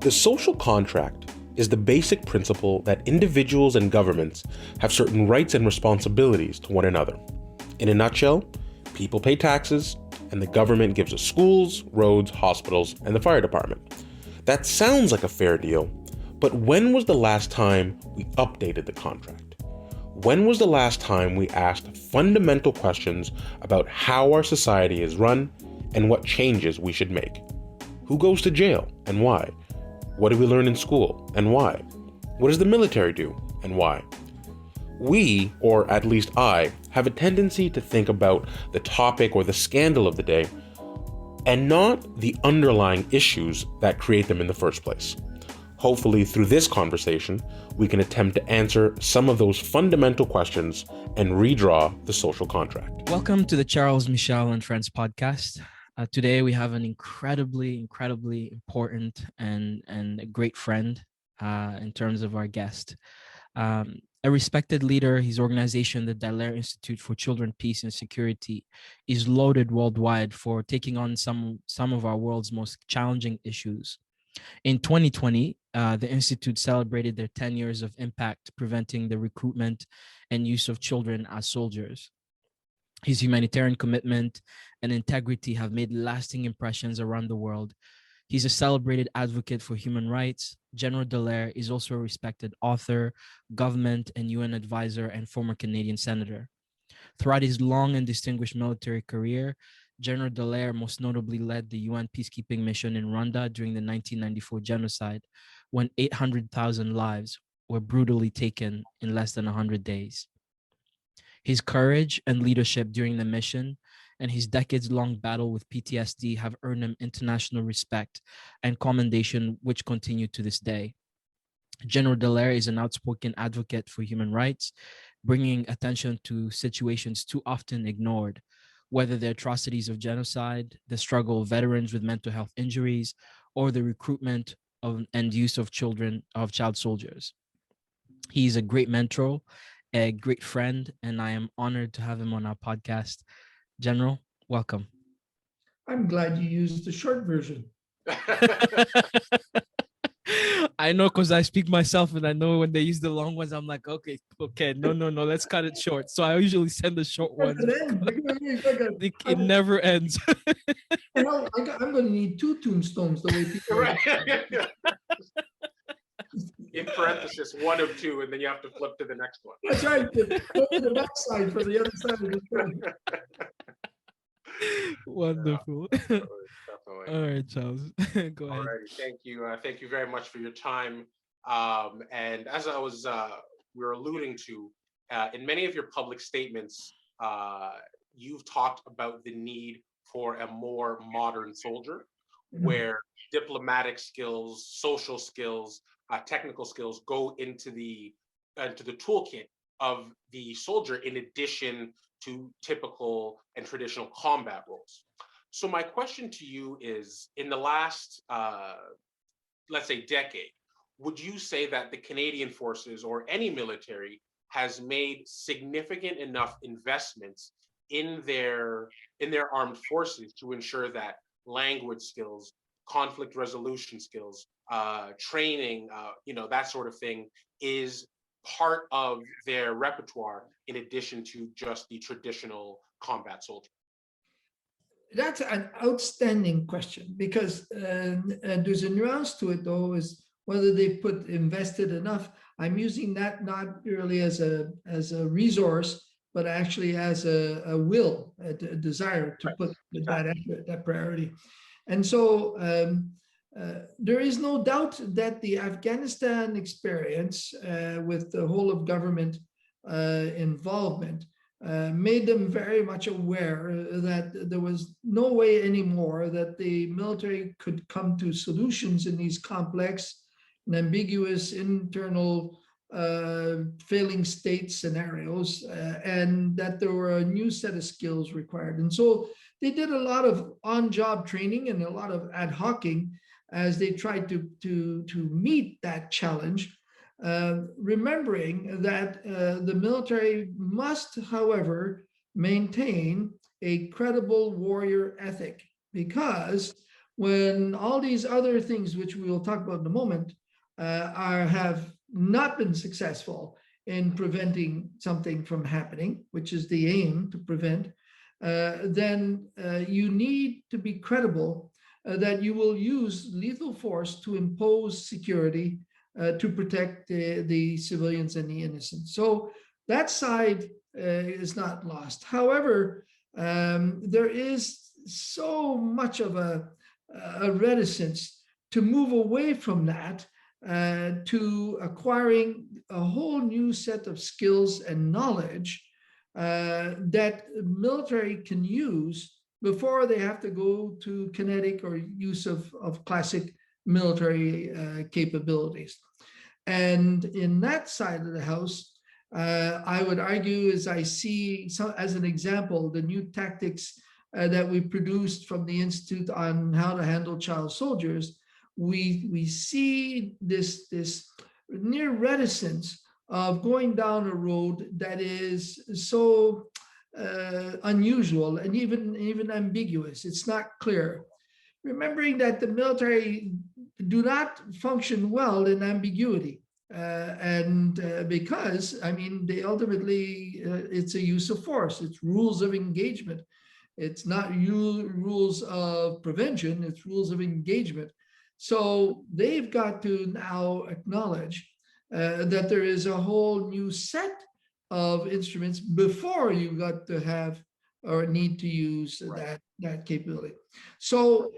The social contract is the basic principle that individuals and governments have certain rights and responsibilities to one another. In a nutshell, people pay taxes, and the government gives us schools, roads, hospitals, and the fire department. That sounds like a fair deal, but when was the last time we updated the contract? When was the last time we asked fundamental questions about how our society is run and what changes we should make? Who goes to jail and why? What do we learn in school and why? What does the military do and why? We, or at least I, have a tendency to think about the topic or the scandal of the day and not the underlying issues that create them in the first place. Hopefully, through this conversation, we can attempt to answer some of those fundamental questions and redraw the social contract. Welcome to the Charles Michel and Friends podcast. Today, we have an incredibly important and a great friend in terms of our guest. A respected leader, his organization, the Dallaire Institute for Children, Peace and Security, is lauded worldwide for taking on some of our world's most challenging issues. In 2020, the Institute celebrated their 10 years of impact preventing the recruitment and use of children as soldiers. His humanitarian commitment and integrity have made lasting impressions around the world. He's a celebrated advocate for human rights. General Dallaire is also a respected author, government and UN advisor, and former Canadian senator. Throughout his long and distinguished military career, General Dallaire most notably led the UN peacekeeping mission in Rwanda during the 1994 genocide, when 800,000 lives were brutally taken in less than 100 days. His courage and leadership during the mission and his decades-long battle with PTSD have earned him international respect and commendation, which continue to this day. General Dallaire is an outspoken advocate for human rights, bringing attention to situations too often ignored, whether the atrocities of genocide, the struggle of veterans with mental health injuries, or the recruitment of and use of child soldiers. He's a great mentor, a great friend, and I am honored to have him on our podcast. General, welcome. I'm glad you used the short version. I know, because I speak myself, and I know when they use the long ones, I'm like, okay, no, let's cut it short. So I usually send the short ones. It never ends. I'm going to need two tombstones the way people. Right. In parenthesis, one of two, and then you have to flip to the next one. That's right. Go to the backside for the other side of the screen. Wonderful. Definitely. All right, Charles. Go ahead. All right. Thank you very much for your time. And as we were alluding to, in many of your public statements, you've talked about the need for a more modern soldier, where diplomatic skills, social skills, technical skills go into the toolkit of the soldier in addition to typical and traditional combat roles. So my question to you is, in the last, let's say, decade, would you say that the Canadian Forces or any military has made significant enough investments in their armed forces to ensure that language skills, conflict resolution skills, training, that sort of thing is part of their repertoire in addition to just the traditional combat soldier? That's an outstanding question, because there's a nuance to it, though, is whether they invested enough. I'm using that not really as a resource, but actually as a will, a desire to put that priority. And so there is no doubt that the Afghanistan experience with the whole of government involvement made them very much aware that there was no way anymore that the military could come to solutions in these complex and ambiguous internal failing state scenarios, and that there were a new set of skills required. And so they did a lot of on-job training and a lot of ad hocing as they tried to meet that challenge. Remembering that the military must, however, maintain a credible warrior ethic, because when all these other things, which we will talk about in a moment, have not been successful in preventing something from happening, which is the aim, to prevent, then you need to be credible that you will use lethal force to impose security to protect the civilians and the innocent. So that side is not lost. However, there is so much of a reticence to move away from that to acquiring a whole new set of skills and knowledge that military can use before they have to go to kinetic or use of classic military capabilities. And in that side of the house, I would argue, as I see, as an example, the new tactics that we produced from the Institute on how to handle child soldiers, we see this near reticence of going down a road that is so unusual and even ambiguous. It's not clear. Remembering that the military do not function well in ambiguity. Because, I mean, they ultimately, it's a use of force, it's rules of engagement. It's not rules of prevention, it's rules of engagement. So they've got to now acknowledge that there is a whole new set of instruments before you got to have or need to use that capability. So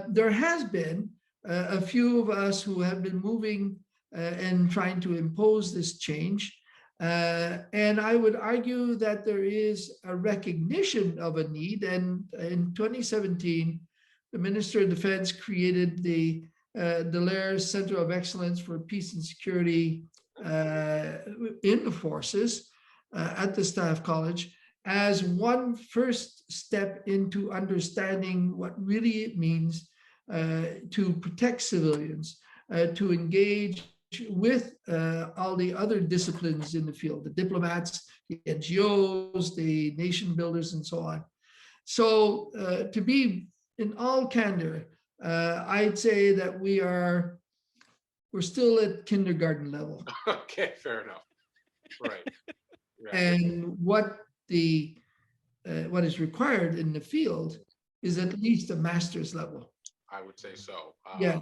there has been a few of us who have been moving and trying to impose this change. And I would argue that there is a recognition of a need. And in 2017, the Minister of Defense created the Dallaire Center of Excellence for Peace and Security in the forces at the Staff College as one first step into understanding what really it means to protect civilians, to engage with all the other disciplines in the field, the diplomats, the NGOs, the nation builders, and so on. So to be in all candor, I'd say that we're still at kindergarten level. Okay, fair enough. Right. And what is required in the field is at least a master's level. I would say so. Yeah.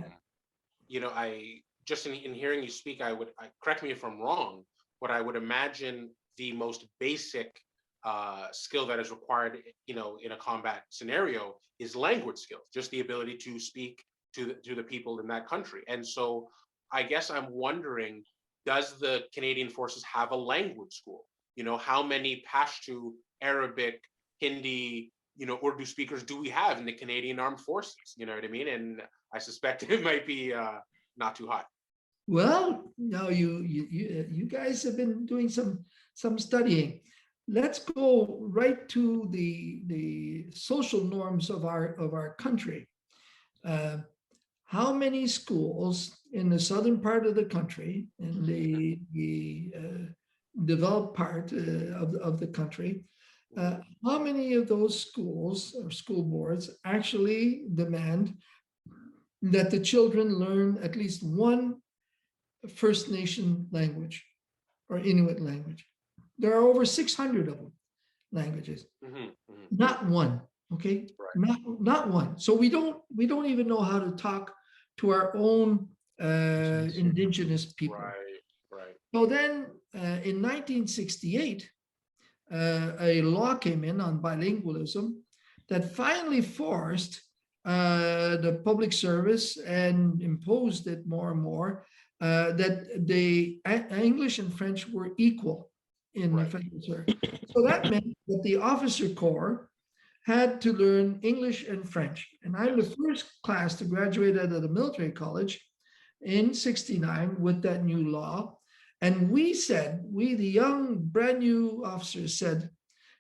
You know, I just in hearing you speak, correct me if I'm wrong, but I would imagine the most basic skill that is required, you know, in a combat scenario is language skills, just the ability to speak to the people in that country. And so I guess I'm wondering, does the Canadian Forces have a language school? You know, how many Pashto, Arabic, Hindi, you know, Urdu speakers do we have in the Canadian Armed Forces? You know what I mean? And I suspect it might be not too high. Well, no, you guys have been doing some studying. Let's go right to the social norms of our country. How many schools in the southern part of the country, in the developed part of the country, how many of those schools or school boards actually demand that the children learn at least one First Nation language or Inuit language? There are over 600 of them languages. Not one, okay? Right. Not one. So we don't even know how to talk to our own indigenous people. Right. So then in 1968, a law came in on bilingualism that finally forced the public service and imposed it more and more that the English and French were equal in the federal service. So that meant that the officer corps had to learn English and French. And I'm the first class to graduate out of the military college in '69 with that new law. And we, the young brand new officers, said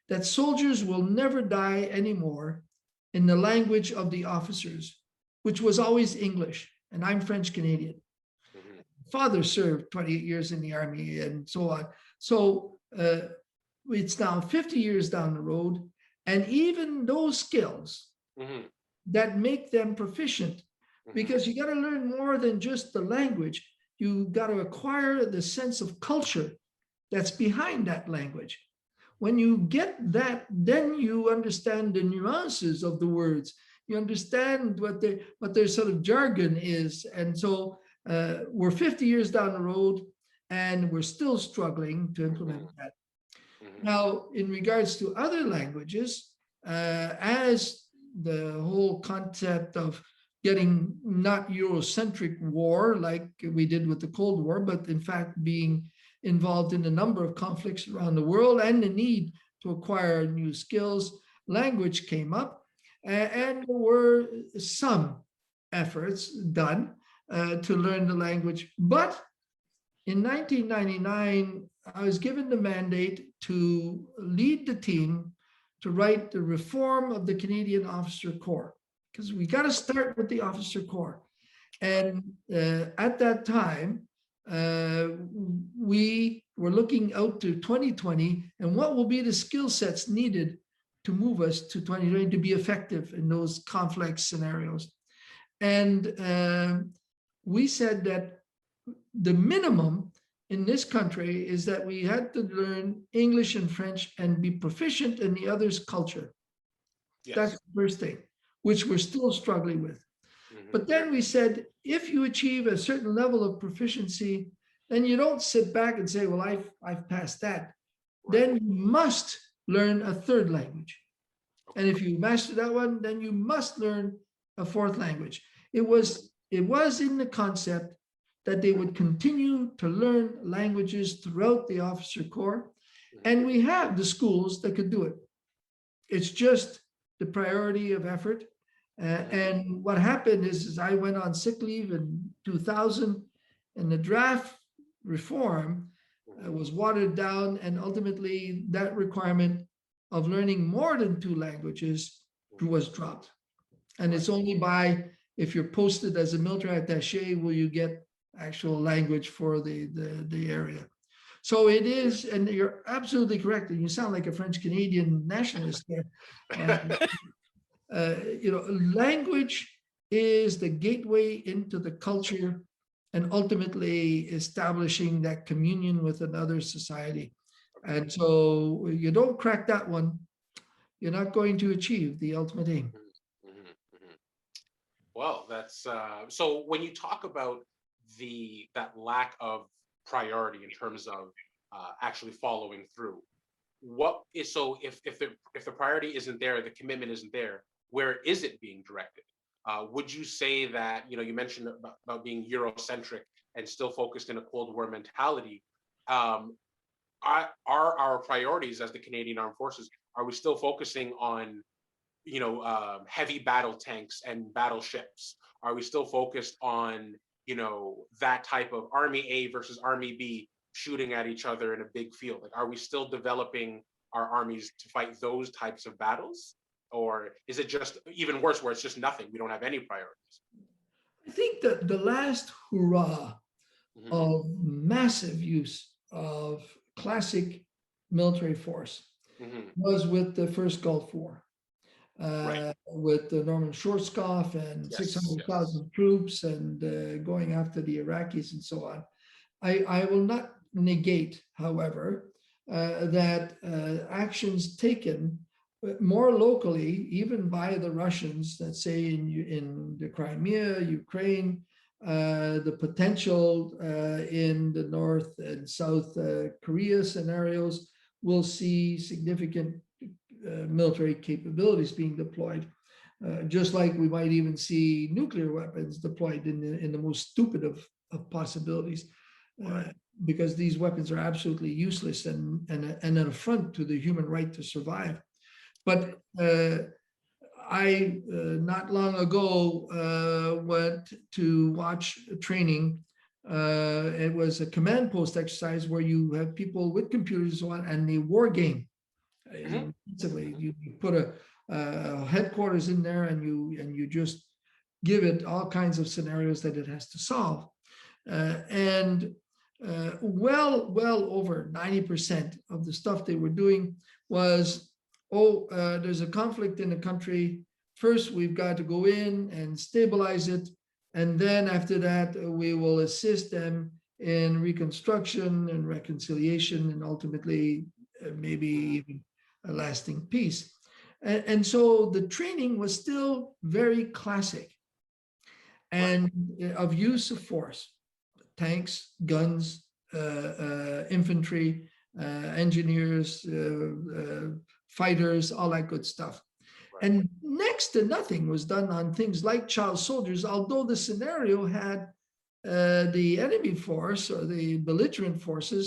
that soldiers will never die anymore in the language of the officers, which was always English. And I'm French Canadian. Father served 28 years in the army and so on. So it's now 50 years down the road. And even those skills that make them proficient, because you got to learn more than just the language. You got to acquire the sense of culture that's behind that language. When you get that, then you understand the nuances of the words. You understand what their sort of jargon is. And so we're 50 years down the road, and we're still struggling to implement that. Now, in regards to other languages, as the whole concept of getting not Eurocentric war like we did with the Cold War, but in fact being involved in a number of conflicts around the world and the need to acquire new skills, language came up, and there were some efforts done to learn the language. But in 1999, I was given the mandate to lead the team to write the reform of the Canadian Officer Corps, because we got to start with the Officer Corps. And at that time, we were looking out to 2020 and what will be the skill sets needed to move us to 2020 to be effective in those complex scenarios. And we said that the minimum in this country is that we had to learn English and French and be proficient in the other's culture. Yes. That's the first thing, which we're still struggling with. But then we said, if you achieve a certain level of proficiency, then you don't sit back and say, well, I've passed that. Then you must learn a third language. And if you master that one, then you must learn a fourth language. It was in the concept that they would continue to learn languages throughout the Officer Corps. And we have the schools that could do it. It's just the priority of effort. And what happened is I went on sick leave in 2000, and the draft reform was watered down, and ultimately that requirement of learning more than 2 languages was dropped. And it's only by, if you're posted as a military attaché, will you get actual language for the area. So it is, and you're absolutely correct, and you sound like a French Canadian nationalist there. Language is the gateway into the culture and ultimately establishing that communion with another society. And so you don't crack that one, you're not going to achieve the ultimate aim. Well, that's so when you talk about that lack of priority in terms of actually following through, what is, so if the priority isn't there, the commitment isn't there, where is it being directed? Would you say that, you mentioned about being Eurocentric and still focused in a Cold War mentality? Are our priorities as the Canadian Armed Forces, are we still focusing on heavy battle tanks and battleships? Are we still focused on that type of Army A versus Army B shooting at each other in a big field? Like, are we still developing our armies to fight those types of battles? Or is it just even worse where it's just nothing? We don't have any priorities. I think that the last hurrah of massive use of classic military force was with the first Gulf War. With the Norman Schwarzkopf and 600,000 troops and going after the Iraqis and so on. I will not negate, however, that actions taken more locally, even by the Russians, let's say in the Crimea, Ukraine, the potential in the North and South Korea scenarios, will see significant military capabilities being deployed, just like we might even see nuclear weapons deployed in the most stupid of possibilities, because these weapons are absolutely useless and an affront to the human right to survive. But I not long ago went to watch training. It was a command post exercise where you have people with computers and they war game. You put a headquarters in there and you just give it all kinds of scenarios that it has to solve. And well over 90% of the stuff they were doing was, there's a conflict in the country. first we've got to go in and stabilize it. And then after that, we will assist them in reconstruction and reconciliation and ultimately maybe even a lasting peace. And so the training was still very classic and of use of force, tanks, guns, infantry, engineers, fighters, all that good stuff. And next to nothing was done on things like child soldiers, although the scenario had the enemy force or the belligerent forces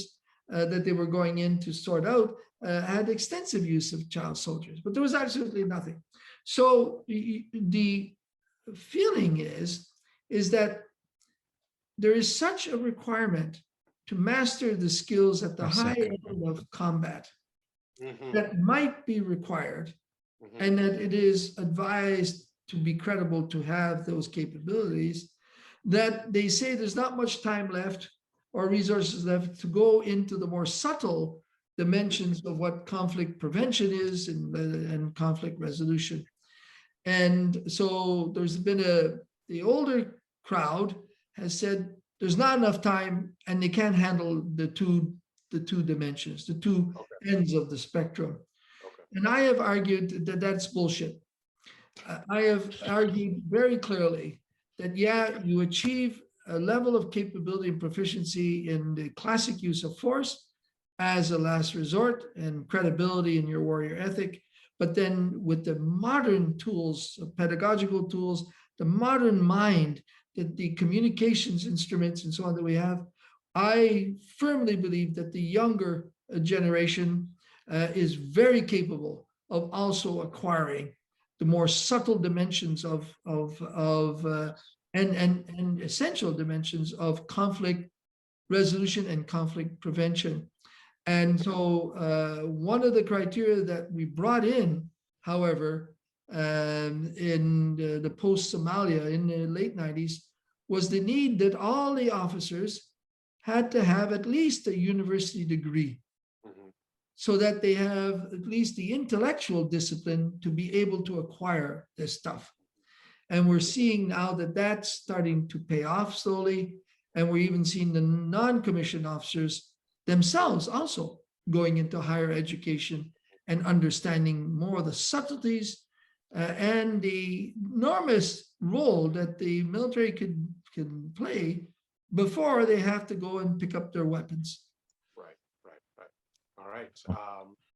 that they were going in to sort out had extensive use of child soldiers, but there was absolutely nothing. So the feeling is that there is such a requirement to master the skills at the high end of combat that might be required, and that it is advised to be credible to have those capabilities, that they say there's not much time left or resources left to go into the more subtle dimensions of what conflict prevention is and conflict resolution. And so there's been the older crowd has said there's not enough time and they can't handle the two dimensions, the two ends of the spectrum. And I have argued that that's bullshit. I have argued very clearly that, yeah, you achieve a level of capability and proficiency in the classic use of force as a last resort and credibility in your warrior ethic. But then with the modern tools, pedagogical tools, the modern mind, the communications instruments and so on that we have, I firmly believe that the younger generation is very capable of also acquiring the more subtle dimensions and essential dimensions of conflict resolution and conflict prevention. And so one of the criteria that we brought in, however, in the post-Somalia in the late 90s, was the need that all the officers had to have at least a university degree, so that they have at least the intellectual discipline to be able to acquire this stuff. And we're seeing now that that's starting to pay off slowly. And we're even seeing the non-commissioned officers themselves also going into higher education and understanding more of the subtleties and the enormous role that the military can play before they have to go and pick up their weapons. Right. All right.